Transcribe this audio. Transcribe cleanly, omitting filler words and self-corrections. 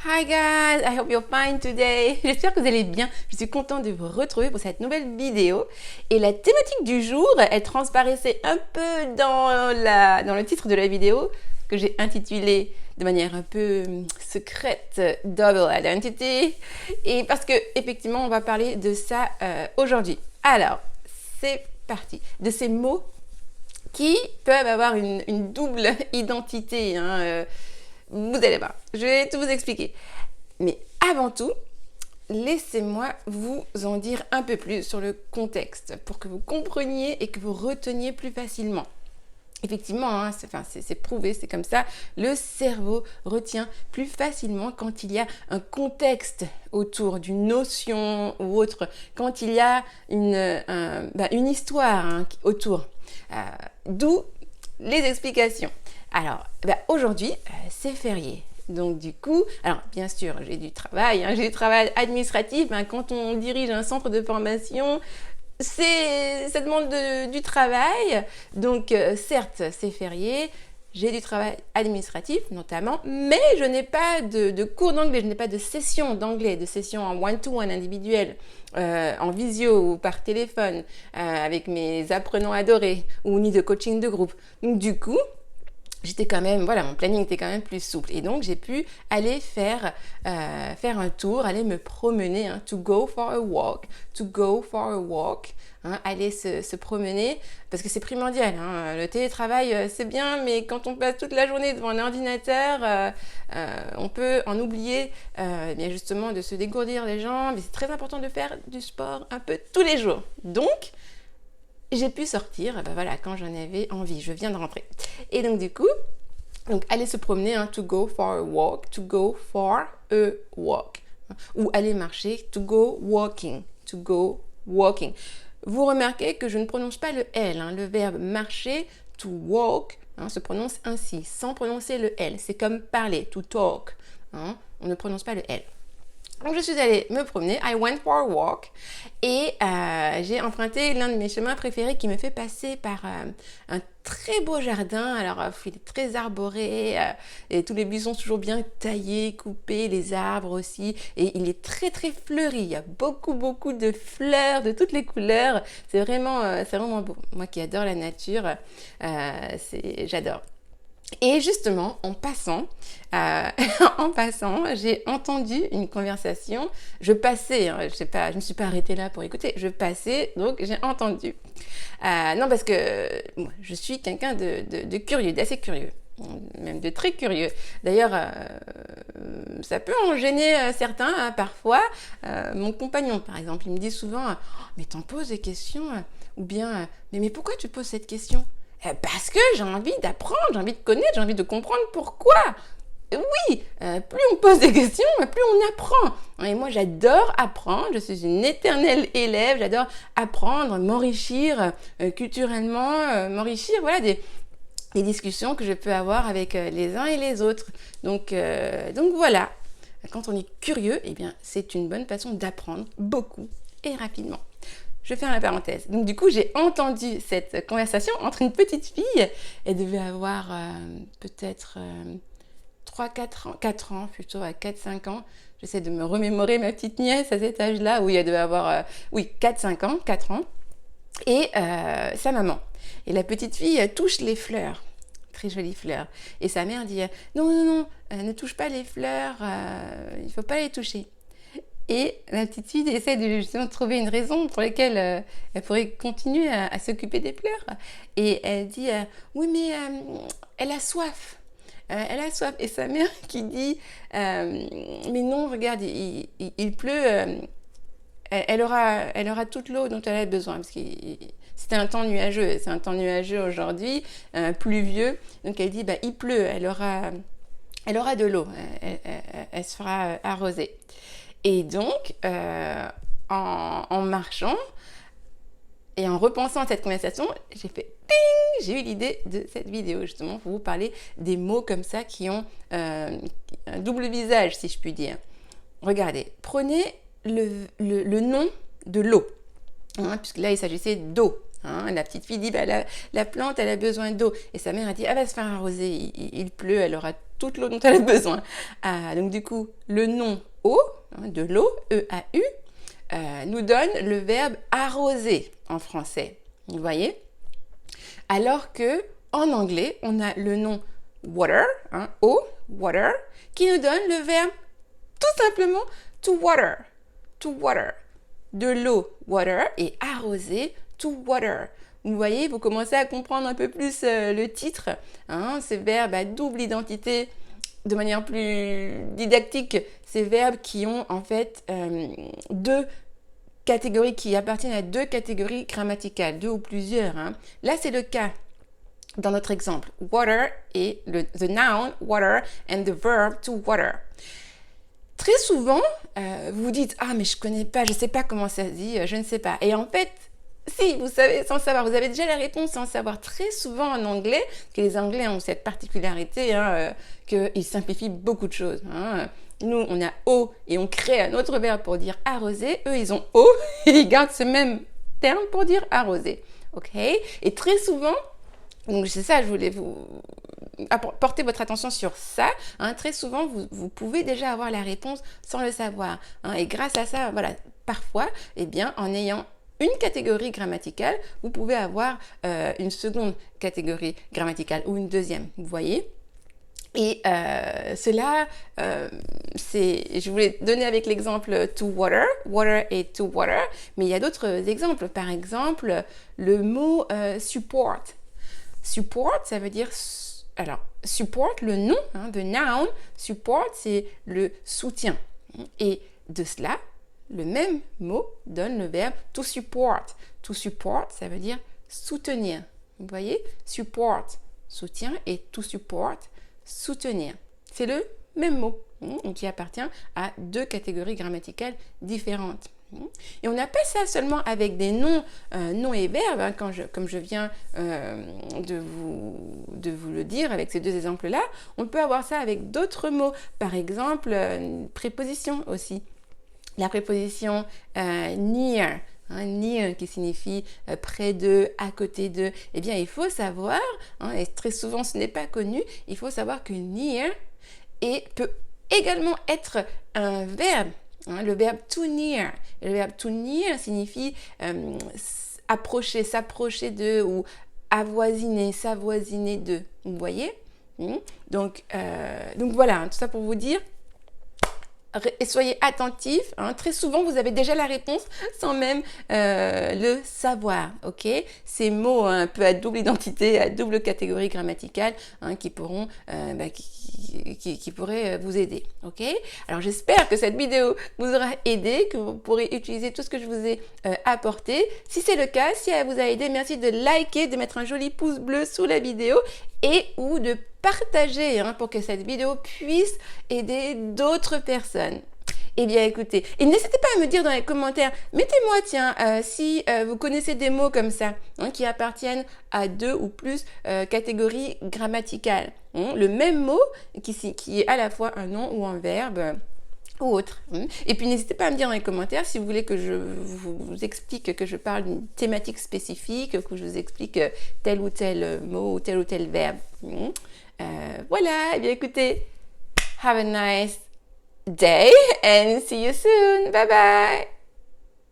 Hi guys, I hope you're fine today. J'espère que vous allez bien. Je suis contente de vous retrouver pour cette nouvelle vidéo. Et la thématique du jour, elle transparaissait un peu dans le titre de la vidéo que j'ai intitulé de manière un peu secrète Double Identity. Et parce que effectivement, on va parler de ça aujourd'hui. Alors, c'est parti. De ces mots qui peuvent avoir une double identité. Vous allez voir, je vais tout vous expliquer. Mais avant tout, laissez-moi vous en dire un peu plus sur le contexte pour que vous compreniez et que vous reteniez plus facilement. Effectivement, c'est prouvé, c'est comme ça. Le cerveau retient plus facilement quand il y a un contexte autour d'une notion ou autre, quand il y a une histoire autour. D'où les explications. Alors, aujourd'hui, c'est férié. Donc du coup, alors bien sûr, j'ai du travail administratif. Quand on dirige un centre de formation, ça demande du travail. Donc certes, c'est férié. J'ai du travail administratif notamment, mais je n'ai pas de cours d'anglais, je n'ai pas de session d'anglais, de session en one-to-one individuel, en visio ou par téléphone, avec mes apprenants adorés, ou ni de coaching de groupe. Donc du coup, mon planning était quand même plus souple. Et donc, j'ai pu aller faire un tour, aller me promener, to go for a walk, aller se promener, parce que c'est primordial. Le télétravail, c'est bien, mais quand on passe toute la journée devant un ordinateur, on peut en oublier, bien justement, de se dégourdir les jambes. Et c'est très important de faire du sport un peu tous les jours. Donc, j'ai pu sortir quand j'en avais envie. Je viens de rentrer. Et donc du coup, aller se promener, to go for a walk, ou aller marcher, to go walking. Vous remarquez que je ne prononce pas le L, le verbe marcher, to walk, se prononce ainsi, sans prononcer le L. C'est comme parler, to talk. On ne prononce pas le L. Donc je suis allée me promener, I went for a walk, et j'ai emprunté l'un de mes chemins préférés qui me fait passer par un très beau jardin. Alors il est très arboré, et tous les buissons sont toujours bien taillés, coupés, les arbres aussi, et il est très très fleuri. Il y a beaucoup de fleurs de toutes les couleurs. C'est vraiment beau. Moi qui adore la nature, j'adore. Et justement, en passant, j'ai entendu une conversation. Je passais, je me suis pas arrêtée là pour écouter. Je passais, donc j'ai entendu. Non, parce que moi, je suis quelqu'un de curieux, d'assez curieux, même de très curieux. D'ailleurs, ça peut en gêner certains parfois. Mon compagnon, par exemple, il me dit souvent « Mais t'en poses des questions ?» ou bien « Mais pourquoi tu poses cette question ?» Parce que j'ai envie d'apprendre, j'ai envie de connaître, j'ai envie de comprendre pourquoi. Oui, plus on pose des questions, plus on apprend. Et moi, j'adore apprendre, je suis une éternelle élève, j'adore apprendre, m'enrichir culturellement, m'enrichir des discussions que je peux avoir avec les uns et les autres. Donc voilà, quand on est curieux, c'est une bonne façon d'apprendre beaucoup et rapidement. Je ferme la parenthèse. Donc du coup, j'ai entendu cette conversation entre une petite fille. Elle devait avoir peut-être 4 ans plutôt, à 4-5 ans. J'essaie de me remémorer ma petite nièce à cet âge-là. Oui, elle devait avoir 4 ans. Et sa maman. Et la petite fille touche les fleurs. Très jolies fleurs. Et sa mère dit non, ne touche pas les fleurs, il ne faut pas les toucher. Et la petite fille essaie de justement trouver une raison pour laquelle elle pourrait continuer à s'occuper des fleurs. Et elle dit oui, mais elle a soif. Elle a soif. Et sa mère qui dit mais non, regarde, il pleut. Elle aura toute l'eau dont elle a besoin. Parce que c'était un temps nuageux. C'est un temps nuageux aujourd'hui, pluvieux. Donc elle dit il pleut. Elle aura de l'eau. Elle se fera arroser. Et donc, en marchant et en repensant à cette conversation, j'ai fait ping, j'ai eu l'idée de cette vidéo justement pour vous parler des mots comme ça qui ont un double visage, si je puis dire. Regardez, prenez le nom de l'eau, puisque là il s'agissait d'eau. La petite fille dit la plante elle a besoin d'eau, et sa mère a dit elle va se faire arroser, il pleut, elle aura toute l'eau dont elle a besoin. Donc du coup, le nom eau, de l'eau, E-A-U, nous donne le verbe arroser en français. Vous voyez? Alors que en anglais, on a le nom water, eau, water, qui nous donne le verbe tout simplement to water, to water. De l'eau, water, et arroser, to water. Vous voyez, vous commencez à comprendre un peu plus le titre. Ces verbes à double identité, de manière plus didactique, ces verbes qui ont en fait deux catégories, qui appartiennent à deux catégories grammaticales, deux ou plusieurs. Là, c'est le cas dans notre exemple. Water et the noun, water, and the verb to water. Très souvent, vous vous dites « Ah, mais je connais pas, je sais pas comment ça se dit, je ne sais pas. » Et en fait, si, vous savez sans savoir, vous avez déjà la réponse sans savoir. Très souvent en anglais, que les Anglais ont cette particularité qu'ils simplifient beaucoup de choses. Nous, on a eau et on crée un autre verbe pour dire arroser. Eux, ils ont eau et ils gardent ce même terme pour dire arroser. Ok? Et très souvent, donc c'est ça, je voulais vous porter votre attention sur ça. Très souvent, vous pouvez déjà avoir la réponse sans le savoir. Et grâce à ça, voilà, parfois, eh bien, en ayant une catégorie grammaticale, vous pouvez avoir une seconde catégorie grammaticale ou une deuxième, vous voyez? Et cela, je voulais donner avec l'exemple to water, water et to water, mais il y a d'autres exemples. Par exemple, le mot support. Support, ça veut dire, alors, support, le nom, the noun, support, c'est le soutien. Et de cela, le même mot donne le verbe to support. To support, ça veut dire soutenir. Vous voyez? Support, soutien, et to support, soutenir. C'est le même mot qui appartient à deux catégories grammaticales différentes. Et on n'a pas ça seulement avec des noms et verbes, comme je viens de vous le dire avec ces deux exemples-là. On peut avoir ça avec d'autres mots. Par exemple, une préposition aussi. La préposition near, near qui signifie près de, à côté de. Eh bien, il faut savoir, et très souvent ce n'est pas connu, il faut savoir que near peut également être un verbe. Le verbe to near. Le verbe to near signifie approcher, s'approcher de, ou avoisiner, s'avoisiner de. Vous voyez? Donc voilà, tout ça pour vous dire. Et soyez attentifs, très souvent vous avez déjà la réponse sans même le savoir, ok? Ces mots un peu à double identité, à double catégorie grammaticale qui pourraient vous aider, ok? Alors j'espère que cette vidéo vous aura aidé, que vous pourrez utiliser tout ce que je vous ai apporté. Si c'est le cas, si elle vous a aidé, merci de liker, de mettre un joli pouce bleu sous la vidéo et ou de partager pour que cette vidéo puisse aider d'autres personnes. Eh bien, écoutez, et n'hésitez pas à me dire dans les commentaires, mettez-moi, si vous connaissez des mots comme ça, qui appartiennent à deux ou plus catégories grammaticales. Le même mot qui est à la fois un nom ou un verbe ou autre. Et puis, n'hésitez pas à me dire dans les commentaires si vous voulez que je vous explique, que je parle d'une thématique spécifique, que je vous explique tel ou tel mot ou tel verbe. Voilà, eh bien écoutez, have a nice day and see you soon. Bye bye.